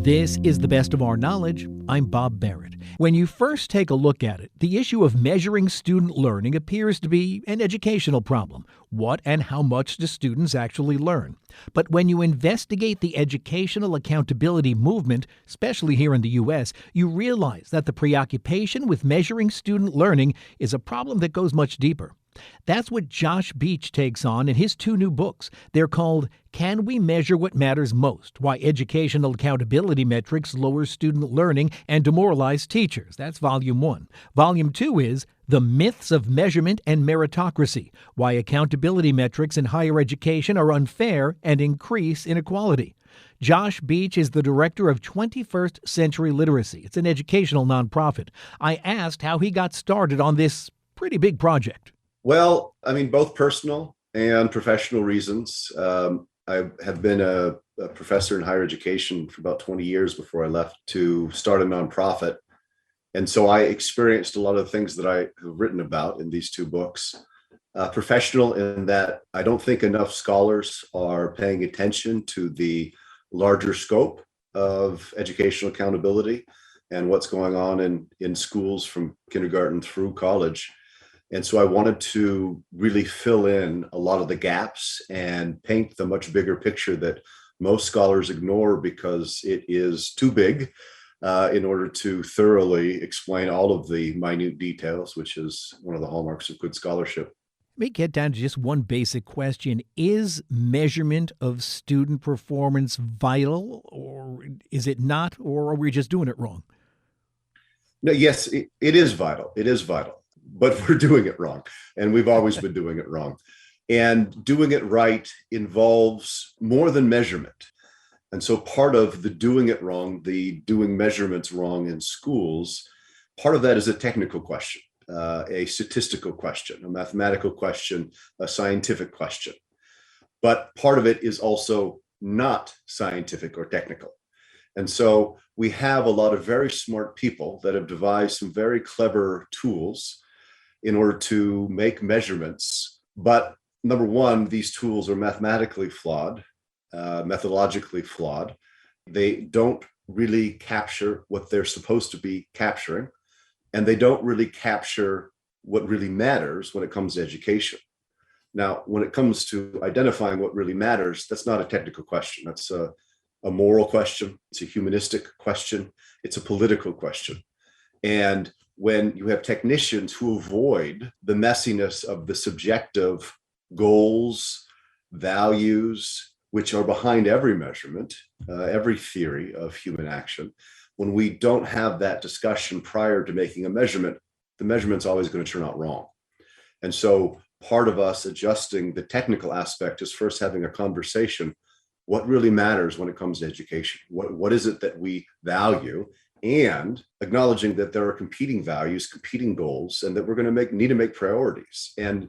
This is the best of our knowledge. I'm Bob Barrett. When you first take a look at it, the issue of measuring student learning appears to be an educational problem. What and how much do students actually learn? But when you investigate the educational accountability movement, especially here in the U.S., you realize that the preoccupation with measuring student learning is a problem that goes much deeper. That's what Josh Beach takes on in his two new books. They're called Can We Measure What Matters Most? Why Educational Accountability Metrics Lower Student Learning and Demoralize Teachers. That's Volume 1. Volume 2 is The Myths of Measurement and Meritocracy. Why Accountability Metrics in Higher Education Are Unfair and Increase Inequality. Josh Beach is the director of 21st Century Literacy. It's an educational nonprofit. I asked how he got started on this pretty big project. Well, both personal and professional reasons. I have been a professor in higher education for about 20 years before I left to start a nonprofit. And so I experienced a lot of the things that I have written about in these two books. Professional in that I don't think enough scholars are paying attention to the larger scope of educational accountability and what's going on in schools from kindergarten through college. And so I wanted to really fill in a lot of the gaps and paint the much bigger picture that most scholars ignore because it is too big in order to thoroughly explain all of the minute details, which is one of the hallmarks of good scholarship. Let me get down to just one basic question. Is measurement of student performance vital, or is it not, or are we just doing it wrong? No, yes, it is vital. It is vital. But we're doing it wrong. And we've always been doing it wrong. And doing it right involves more than measurement. And so part of the doing it wrong, the doing measurements wrong in schools, part of that is a technical question, a statistical question, a mathematical question, a scientific question. But part of it is also not scientific or technical. And so we have a lot of very smart people that have devised some very clever tools in order to make measurements. But number one, these tools are mathematically flawed, methodologically flawed. They don't really capture what they're supposed to be capturing, and they don't really capture what really matters when it comes to education. Now, when it comes to identifying what really matters, that's not a technical question. That's a moral question. It's a humanistic question. It's a political question. And when you have technicians who avoid the messiness of the subjective goals, values, which are behind every measurement, every theory of human action, when we don't have that discussion prior to making a measurement, the measurement's always going to turn out wrong. And so part of us adjusting the technical aspect is first having a conversation. What really matters when it comes to education? What is it that we value? And acknowledging that there are competing values, competing goals, and that we're going to need to make priorities. And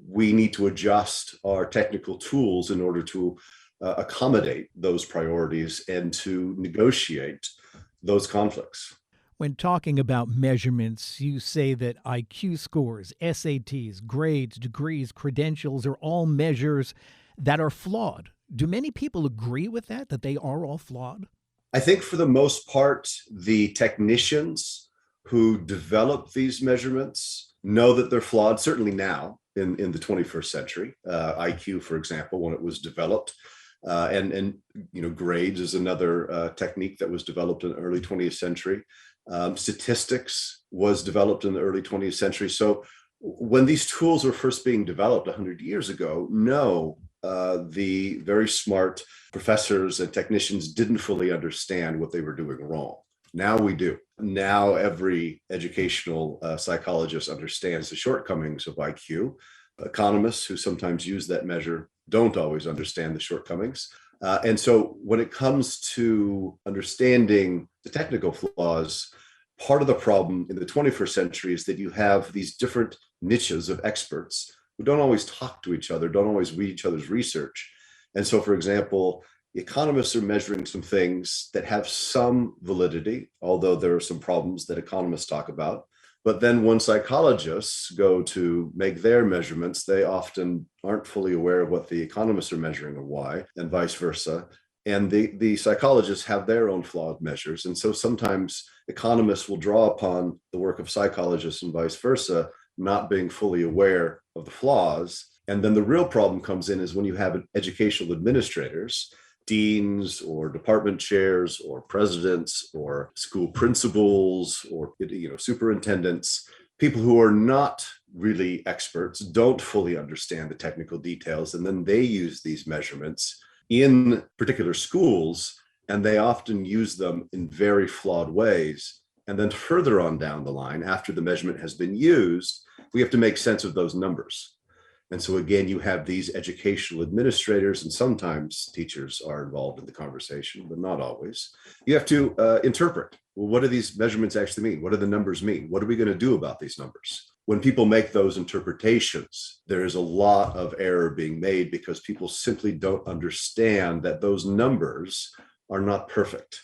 we need to adjust our technical tools in order to accommodate those priorities and to negotiate those conflicts. When talking about measurements, you say that IQ scores, SATs, grades, degrees, credentials are all measures that are flawed. Do many people agree with that they are all flawed? I think for the most part, the technicians who develop these measurements know that they're flawed, certainly now in the 21st century. IQ, for example, when it was developed, and grades is another technique that was developed in the early 20th century. Statistics was developed in the early 20th century. So when these tools were first being developed 100 years ago, the very smart professors and technicians didn't fully understand what they were doing wrong. Now we do. Now every educational psychologist understands the shortcomings of IQ. Economists who sometimes use that measure don't always understand the shortcomings. And so when it comes to understanding the technical flaws, part of the problem in the 21st century is that you have these different niches of experts who don't always talk to each other, don't always read each other's research. And so, for example, economists are measuring some things that have some validity, although there are some problems that economists talk about. But then when psychologists go to make their measurements, they often aren't fully aware of what the economists are measuring and why, and vice versa. And the psychologists have their own flawed measures. And so sometimes economists will draw upon the work of psychologists and vice versa, not being fully aware of the flaws. And then the real problem comes in is when you have educational administrators, deans or department chairs or presidents or school principals or superintendents, people who are not really experts, don't fully understand the technical details, and then they use these measurements in particular schools, and they often use them in very flawed ways. And then further on down the line, after the measurement has been used, we have to make sense of those numbers. And so again, you have these educational administrators, and sometimes teachers are involved in the conversation, but not always. You have to interpret, well, what do these measurements actually mean? What do the numbers mean? What are we going to do about these numbers? When people make those interpretations, there is a lot of error being made because people simply don't understand that those numbers are not perfect.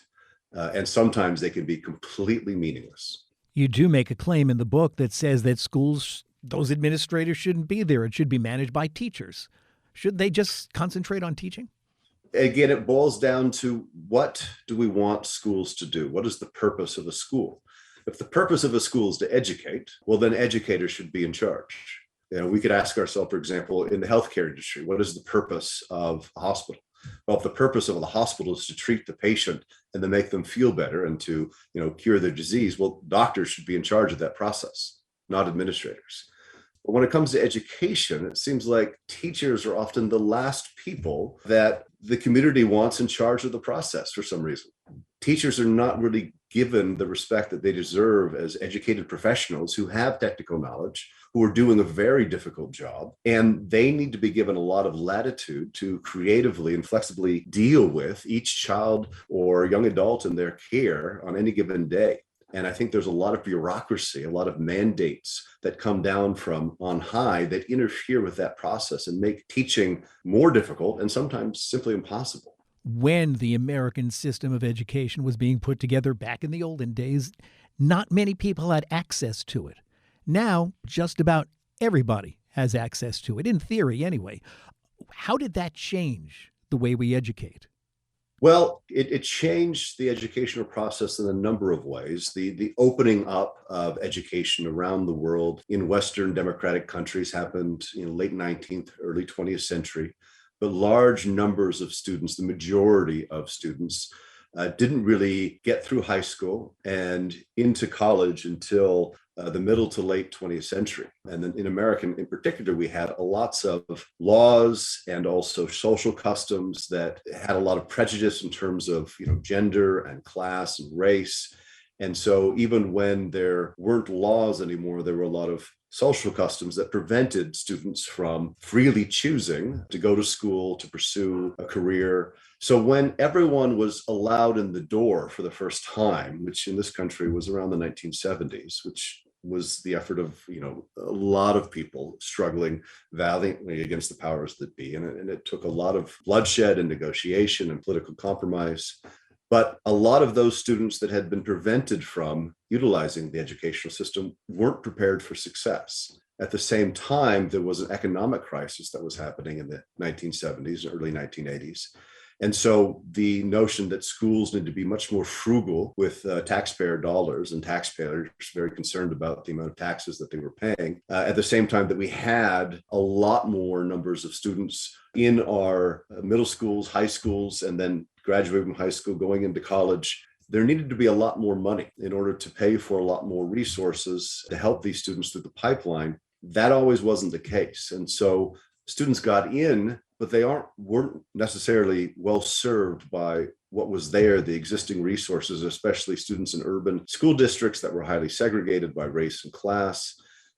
And sometimes they can be completely meaningless. You do make a claim in the book that says that schools, those administrators shouldn't be there. It should be managed by teachers. Should they just concentrate on teaching? Again, it boils down to, what do we want schools to do? What is the purpose of a school? If the purpose of a school is to educate, well, then educators should be in charge. We could ask ourselves, for example, in the healthcare industry, what is the purpose of a hospital? Well, if the purpose of the hospital is to treat the patient and then make them feel better and to, cure their disease, well, doctors should be in charge of that process, not administrators. But when it comes to education, it seems like teachers are often the last people that the community wants in charge of the process for some reason. Teachers are not really given the respect that they deserve as educated professionals who have technical knowledge, who are doing a very difficult job, and they need to be given a lot of latitude to creatively and flexibly deal with each child or young adult in their care on any given day. And I think there's a lot of bureaucracy, a lot of mandates that come down from on high that interfere with that process and make teaching more difficult and sometimes simply impossible. When the American system of education was being put together back in the olden days, not many people had access to it. Now, just about everybody has access to it, in theory anyway. How did that change the way we educate? Well, it changed the educational process in a number of ways. The opening up of education around the world in Western democratic countries happened in late 19th, early 20th century. But large numbers of students, the majority of students, didn't really get through high school and into college until the middle to late 20th century. And then in America in particular, we had lots of laws and also social customs that had a lot of prejudice in terms of gender and class and race. And so even when there weren't laws anymore, there were a lot of social customs that prevented students from freely choosing to go to school, to pursue a career. So when everyone was allowed in the door for the first time, which in this country was around the 1970s, which was the effort of a lot of people struggling valiantly against the powers that be, and it took a lot of bloodshed and negotiation and political compromise. But a lot of those students that had been prevented from utilizing the educational system weren't prepared for success. At the same time, there was an economic crisis that was happening in the 1970s, early 1980s. And so the notion that schools need to be much more frugal with taxpayer dollars, and taxpayers very concerned about the amount of taxes that they were paying, at the same time that we had a lot more numbers of students in our middle schools, high schools, and then graduating from high school, going into college, there needed to be a lot more money in order to pay for a lot more resources to help these students through the pipeline. That always wasn't the case. And so students got in, but they weren't necessarily well served by what was there, the existing resources, especially students in urban school districts that were highly segregated by race and class.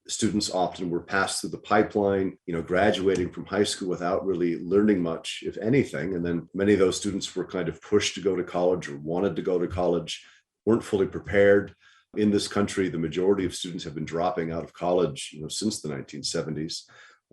Students often were passed through the pipeline, graduating from high school without really learning much, if anything. And then many of those students were kind of pushed to go to college or wanted to go to college, weren't fully prepared. In this country, the majority of students have been dropping out of college, since the 1970s.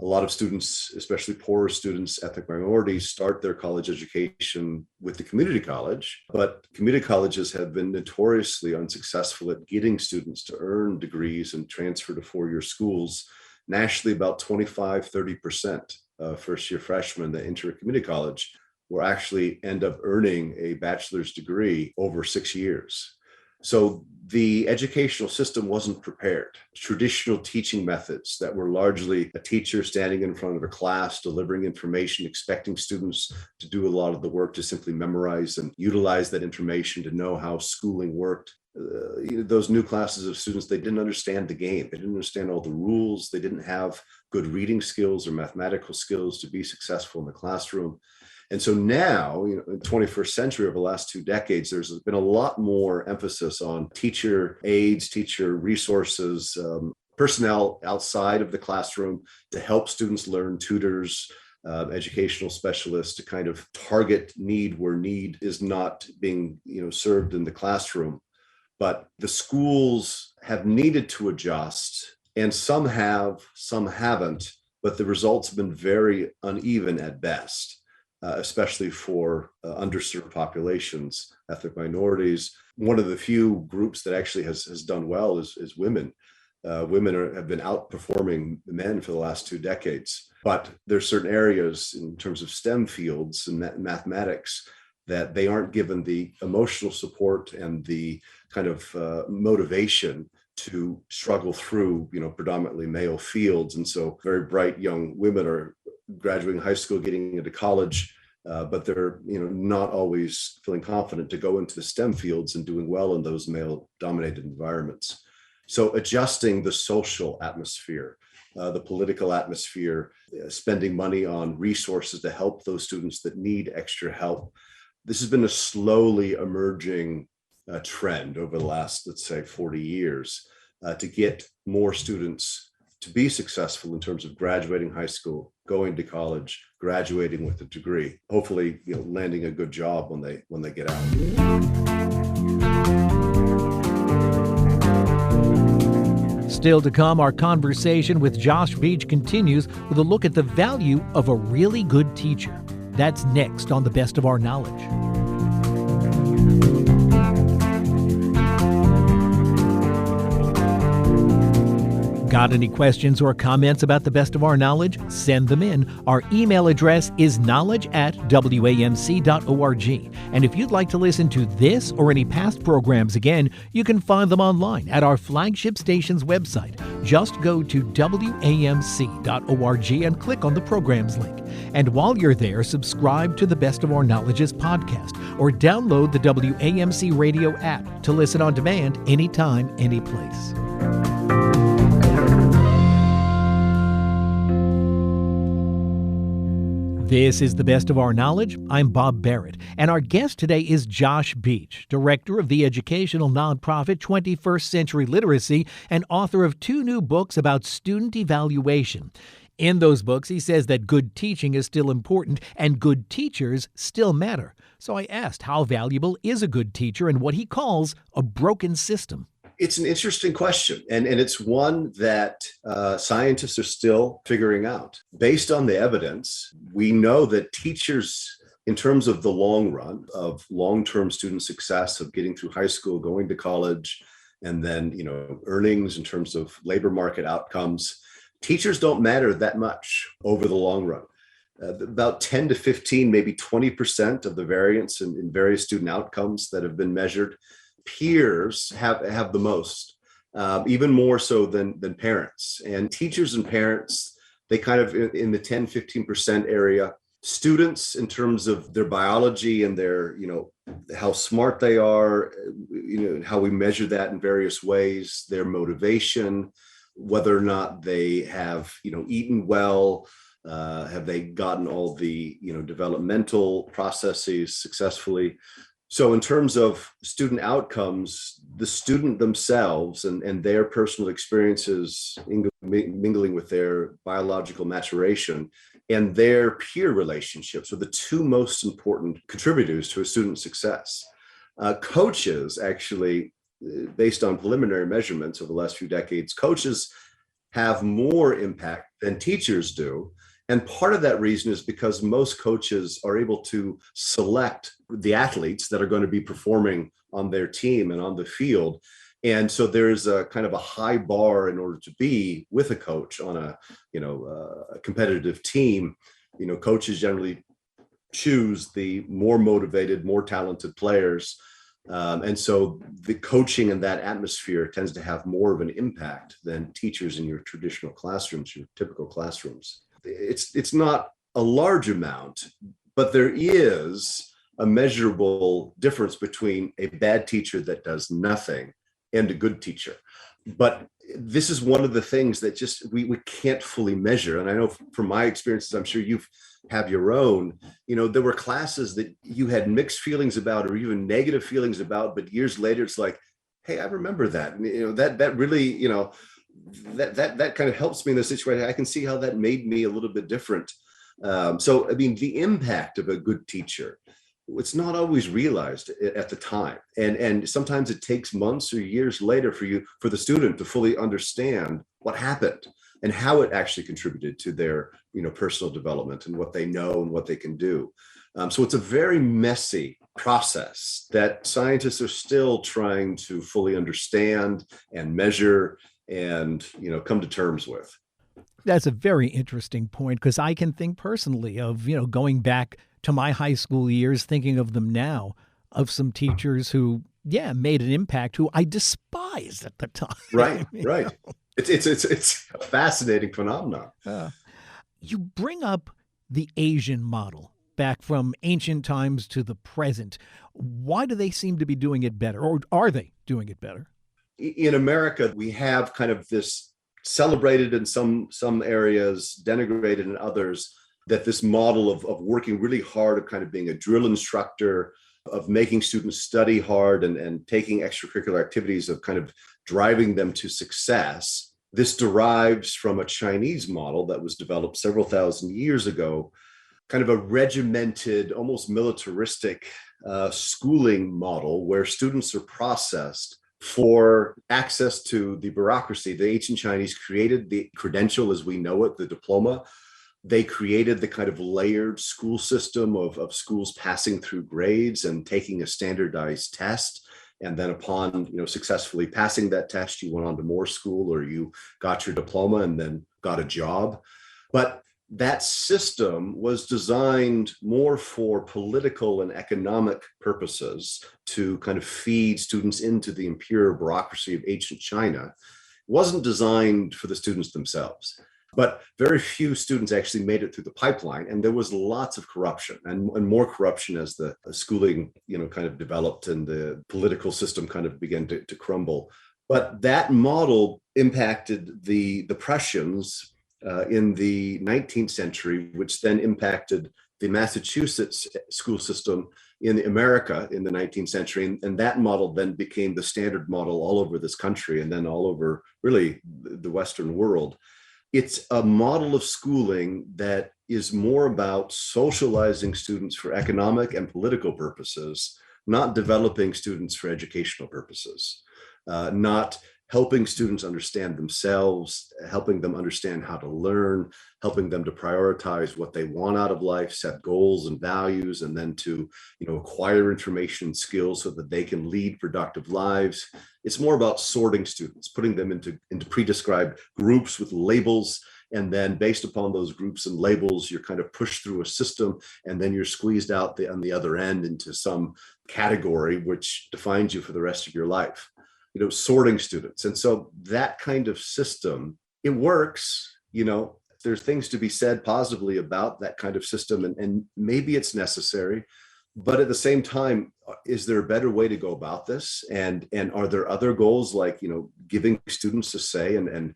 A lot of students, especially poorer students, ethnic minorities, start their college education with the community college, but community colleges have been notoriously unsuccessful at getting students to earn degrees and transfer to four-year schools. Nationally, about 25-30% of first-year freshmen that enter a community college will actually end up earning a bachelor's degree over 6 years. So the educational system wasn't prepared. Traditional teaching methods that were largely a teacher standing in front of a class, delivering information, expecting students to do a lot of the work to simply memorize and utilize that information to know how schooling worked. Those new classes of students, they didn't understand the game. They didn't understand all the rules. They didn't have good reading skills or mathematical skills to be successful in the classroom. And so now, in the 21st century, over the last 2 decades, there's been a lot more emphasis on teacher aides, teacher resources, personnel outside of the classroom to help students learn, tutors, educational specialists to kind of target need where need is not being served in the classroom. But the schools have needed to adjust, and some have, some haven't, but the results have been very uneven at best. Especially for underserved populations, ethnic minorities. One of the few groups that actually has done well is women. Women have been outperforming men for the last 2 decades. But there's certain areas in terms of STEM fields and mathematics that they aren't given the emotional support and the kind of motivation to struggle through, predominantly male fields. And so very bright young women are graduating high school, getting into college, but they're not always feeling confident to go into the STEM fields and doing well in those male-dominated environments. So adjusting the social atmosphere, the political atmosphere, spending money on resources to help those students that need extra help. This has been a slowly emerging trend over the last, let's say, 40 years to get more students to be successful in terms of graduating high school, going to college, graduating with a degree, hopefully, landing a good job when they get out. Still to come, our conversation with Josh Beach continues with a look at the value of a really good teacher. That's next on The Best of Our Knowledge. Got any questions or comments about The Best of Our Knowledge? Send them in. Our email address is knowledge@wamc.org. And if you'd like to listen to this or any past programs again, you can find them online at our flagship station's website. Just go to wamc.org and click on the programs link. And while you're there, subscribe to The Best of Our Knowledge's podcast or download the WAMC radio app to listen on demand anytime, anyplace. This is The Best of Our Knowledge. I'm Bob Barrett, and our guest today is Josh Beach, director of the educational nonprofit 21st Century Literacy and author of 2 new books about student evaluation. In those books, he says that good teaching is still important and good teachers still matter. So I asked how valuable is a good teacher and what he calls a broken system. It's an interesting question, and it's one that scientists are still figuring out. Based on the evidence, we know that teachers, in terms of the long run, of long-term student success, of getting through high school, going to college, and then earnings in terms of labor market outcomes, teachers don't matter that much over the long run. About 10 to 15, maybe 20% of the variance in various student outcomes that have been measured, peers have the most, even more so than parents. And teachers and parents, they kind of in the 10, 15% area. Students, in terms of their biology and their, how smart they are, how we measure that in various ways, their motivation, whether or not they have, eaten well, have they gotten all the, developmental processes successfully. So in terms of student outcomes, the student themselves and their personal experiences mingling with their biological maturation and their peer relationships are the 2 most important contributors to a student's success. Coaches actually, based on preliminary measurements over the last few decades, coaches have more impact than teachers do. And part of that reason is because most coaches are able to select the athletes that are going to be performing on their team and on the field. And so there's a kind of a high bar in order to be with a coach on a competitive team. Coaches generally choose the more motivated, more talented players. And so the coaching in that atmosphere tends to have more of an impact than teachers in your traditional classrooms, your typical classrooms. It's not a large amount, but there is a measurable difference between a bad teacher that does nothing and a good teacher. But this is one of the things that just we can't fully measure. And I know from my experiences, I'm sure you've have your own, there were classes that you had mixed feelings about or even negative feelings about, but years later it's like, hey, I remember that. And, that really, that kind of helps me in this situation. I can see how that made me a little bit different. So I mean, the impact of a good teacher, it's not always realized at the time, and sometimes it takes months or years later for the student to fully understand what happened and how it actually contributed to their personal development and what they know and what they can do. So it's a very messy process that scientists are still trying to fully understand and measure and come to terms with. That's a very interesting point, because I can think personally of, going back to my high school years, thinking of them now, of some teachers who, made an impact, who I despised at the time. Right, right. It's a fascinating phenomenon. You bring up the Asian model back from ancient times to the present. Why do they seem to be doing it better, or are they doing it better? In America, we have kind of this celebrated in some areas, denigrated in others, that this model of working really hard, of kind of being a drill instructor, of making students study hard and taking extracurricular activities, of kind of driving them to success. This derives from a Chinese model that was developed several thousand years ago, kind of a regimented, almost militaristic schooling model where students are processed for access to the bureaucracy. The ancient Chinese created the credential as we know it, the diploma. They created the kind of layered school system of schools passing through grades and taking a standardized test. And then upon successfully passing that test, you went on to more school, or you got your diploma and then got a job. But that system was designed more for political and economic purposes to kind of feed students into the imperial bureaucracy of ancient China. It wasn't designed for the students themselves. But very few students actually made it through the pipeline, and there was lots of corruption and more corruption as the schooling, kind of developed and the political system kind of began to crumble. But that model impacted the Prussians in the 19th century, which then impacted the Massachusetts school system in America in the 19th century. And that model then became the standard model all over this country and then all over really the Western world. It's a model of schooling that is more about socializing students for economic and political purposes, not developing students for educational purposes, not helping students understand themselves, helping them understand how to learn, helping them to prioritize what they want out of life, set goals and values, and then to acquire information and skills so that they can lead productive lives. It's more about sorting students, putting them into pre-described groups with labels, and then based upon those groups and labels, you're kind of pushed through a system, and then you're squeezed out on the other end into some category which defines you for the rest of your life. Sorting students. And so that kind of system, it works. There's things to be said positively about that kind of system, and maybe it's necessary. But at the same time, is there a better way to go about this? And are there other goals like, giving students a say and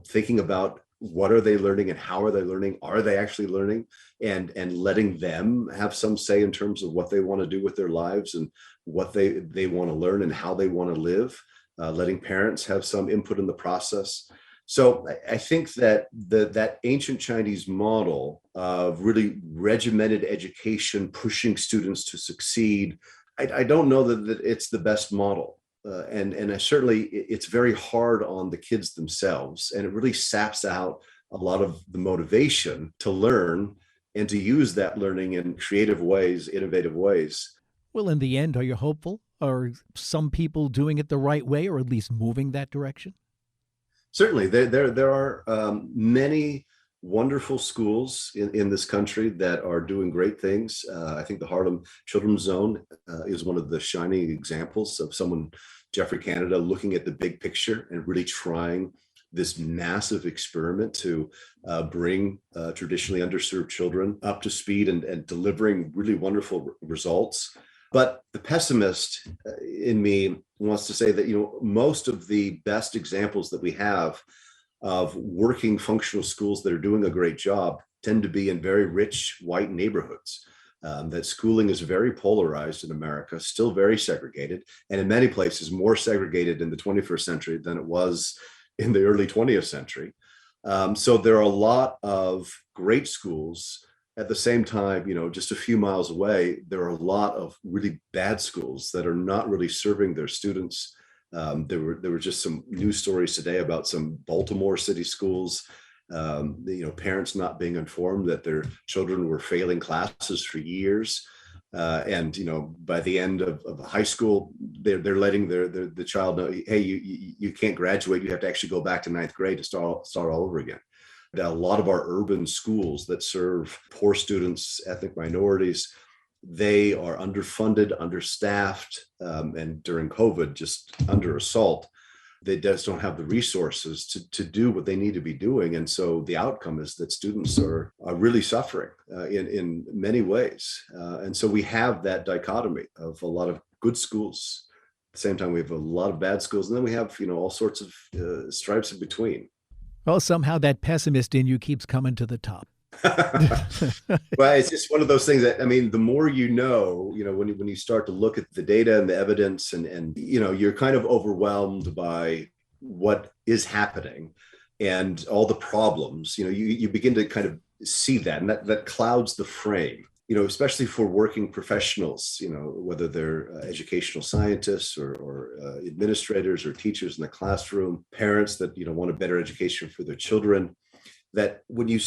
thinking about what are they learning and how are they learning? Are they actually learning? And letting them have some say in terms of what they want to do with their lives and what they want to learn and how they want to live, letting parents have some input in the process. So I think that that ancient Chinese model of really regimented education, pushing students to succeed, I don't know that it's the best model. And certainly it's very hard on the kids themselves, and it really saps out a lot of the motivation to learn and to use that learning in creative ways, innovative ways. Well, in the end, are you hopeful? Are some people doing it the right way, or at least moving that direction? Certainly, there are many wonderful schools in this country that are doing great things. I think the Harlem Children's Zone is one of the shining examples of someone, Jeffrey Canada, looking at the big picture and really trying this massive experiment to bring traditionally underserved children up to speed and delivering really wonderful results. But the pessimist in me wants to say that, most of the best examples that we have of working functional schools that are doing a great job tend to be in very rich white neighborhoods. That schooling is very polarized in America, still very segregated, and in many places more segregated in the 21st century than it was in the early 20th century. So there are a lot of great schools. At the same time, just a few miles away, there are a lot of really bad schools that are not really serving their students. There were just some news stories today about some Baltimore city schools, parents not being informed that their children were failing classes for years. And by the end of high school, they're letting the child know, hey, you can't graduate. You have to actually go back to ninth grade to start all over again. A lot of our urban schools that serve poor students, ethnic minorities, they are underfunded, understaffed, and during COVID, just under assault. They just don't have the resources to do what they need to be doing. And so the outcome is that students are really suffering in many ways. And so we have that dichotomy of a lot of good schools. At the same time, we have a lot of bad schools. And then we have, all sorts of stripes in between. Well, somehow that pessimist in you keeps coming to the top. Well, it's just one of those things that, the more when you start to look at the data and the evidence and you're kind of overwhelmed by what is happening and all the problems, you begin to kind of see that, and that clouds the frame, especially for working professionals, whether they're educational scientists or administrators or teachers in the classroom, parents that, want a better education for their children. That when you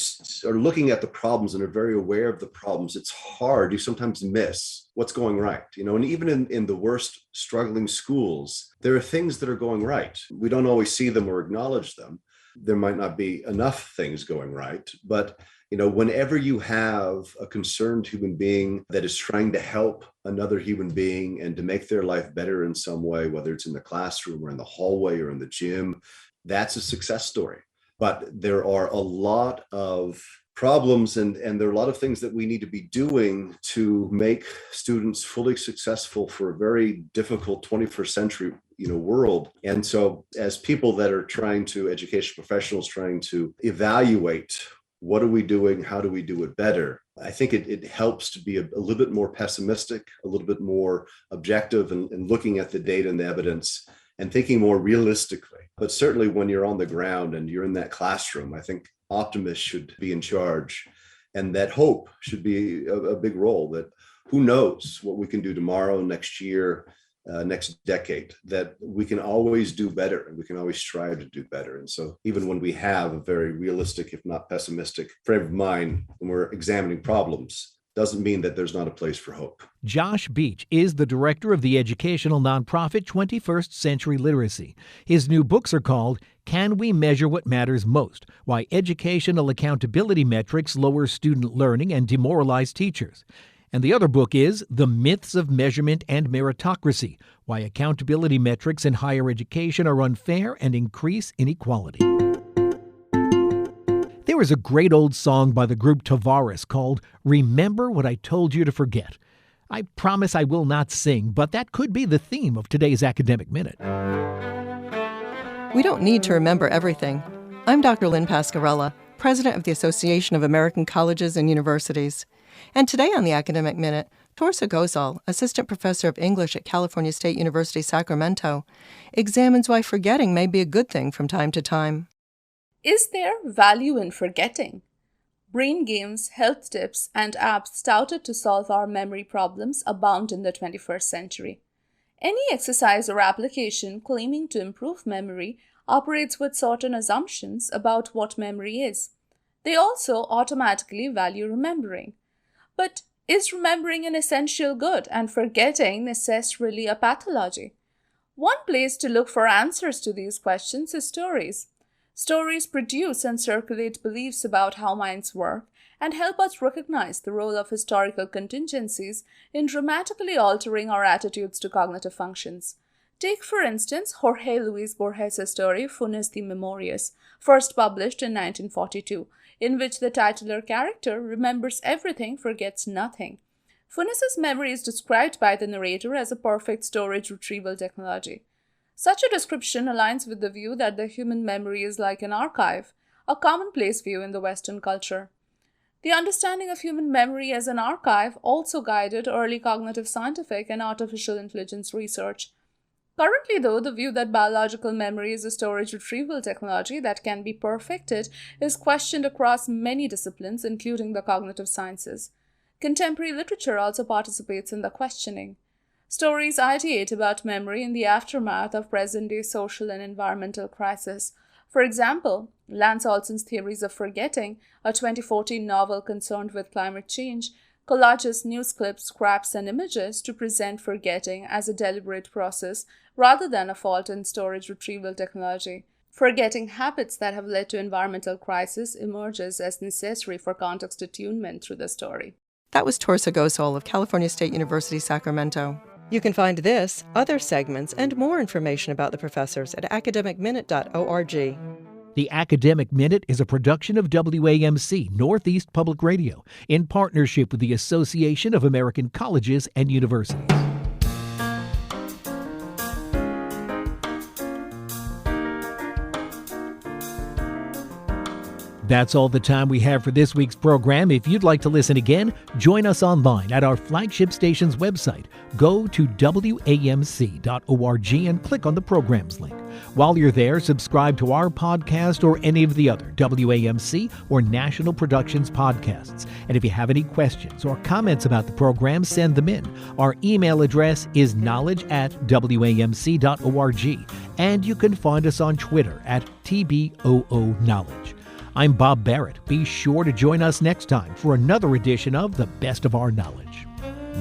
are looking at the problems and are very aware of the problems, it's hard. You sometimes miss what's going right, and even in the worst struggling schools, there are things that are going right. We don't always see them or acknowledge them. There might not be enough things going right, but whenever you have a concerned human being that is trying to help another human being and to make their life better in some way, whether it's in the classroom or in the hallway or in the gym, that's a success story. But there are a lot of problems and there are a lot of things that we need to be doing to make students fully successful for a very difficult 21st century world. And so as people that are educational professionals trying to evaluate what are we doing, how do we do it better, I think it helps to be a little bit more pessimistic, a little bit more objective and looking at the data and the evidence and thinking more realistically. But certainly when you're on the ground and you're in that classroom, I think optimists should be in charge, and that hope should be a big role. That who knows what we can do tomorrow, next year, next decade, that we can always do better and we can always strive to do better. And so even when we have a very realistic, if not pessimistic frame of mind, when we're examining problems, doesn't mean that there's not a place for hope. Josh Beach is the director of the educational nonprofit 21st Century Literacy. His new books are called Can We Measure What Matters Most? Why Educational Accountability Metrics Lower Student Learning and Demoralize Teachers. And the other book is The Myths of Measurement and Meritocracy, Why Accountability Metrics in Higher Education Are Unfair and Increase Inequality. There is a great old song by the group Tavares called Remember What I Told You to Forget. I promise I will not sing, but that could be the theme of today's Academic Minute. We don't need to remember everything. I'm Dr. Lynn Pascarella, president of the Association of American Colleges and Universities. And today on the Academic Minute, Torsa Gozal, assistant professor of English at California State University, Sacramento, examines why forgetting may be a good thing from time to time. Is there value in forgetting? Brain games, health tips, and apps touted to solve our memory problems abound in the 21st century. Any exercise or application claiming to improve memory operates with certain assumptions about what memory is. They also automatically value remembering. But is remembering an essential good and forgetting necessarily a pathology? One place to look for answers to these questions is stories. Stories produce and circulate beliefs about how minds work and help us recognize the role of historical contingencies in dramatically altering our attitudes to cognitive functions. Take, for instance, Jorge Luis Borges' story Funes the Memorious, first published in 1942, in which the titular character remembers everything, forgets nothing. Funes' memory is described by the narrator as a perfect storage retrieval technology. Such a description aligns with the view that the human memory is like an archive, a commonplace view in the Western culture. The understanding of human memory as an archive also guided early cognitive scientific and artificial intelligence research. Currently, though, the view that biological memory is a storage retrieval technology that can be perfected is questioned across many disciplines, including the cognitive sciences. Contemporary literature also participates in the questioning. Stories ideate about memory in the aftermath of present-day social and environmental crisis. For example, Lance Olson's Theories of Forgetting, a 2014 novel concerned with climate change, collages news clips, scraps, and images to present forgetting as a deliberate process rather than a fault in storage retrieval technology. Forgetting habits that have led to environmental crisis emerges as necessary for context attunement through the story. That was Torsa Gosol of California State University, Sacramento. You can find this, other segments, and more information about the professors at academicminute.org. The Academic Minute is a production of WAMC Northeast Public Radio in partnership with the Association of American Colleges and Universities. That's all the time we have for this week's program. If you'd like to listen again, join us online at our flagship station's website. Go to WAMC.org and click on the programs link. While you're there, subscribe to our podcast or any of the other WAMC or National Productions podcasts. And if you have any questions or comments about the program, send them in. Our email address is knowledge@WAMC.org. And you can find us on Twitter at TBOOKnowledge. I'm Bob Barrett. Be sure to join us next time for another edition of The Best of Our Knowledge.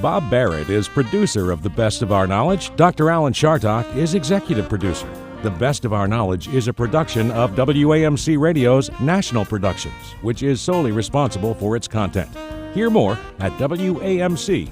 Bob Barrett is producer of The Best of Our Knowledge. Dr. Alan Chartock is executive producer. The Best of Our Knowledge is a production of WAMC Radio's National Productions, which is solely responsible for its content. Hear more at WAMC.org.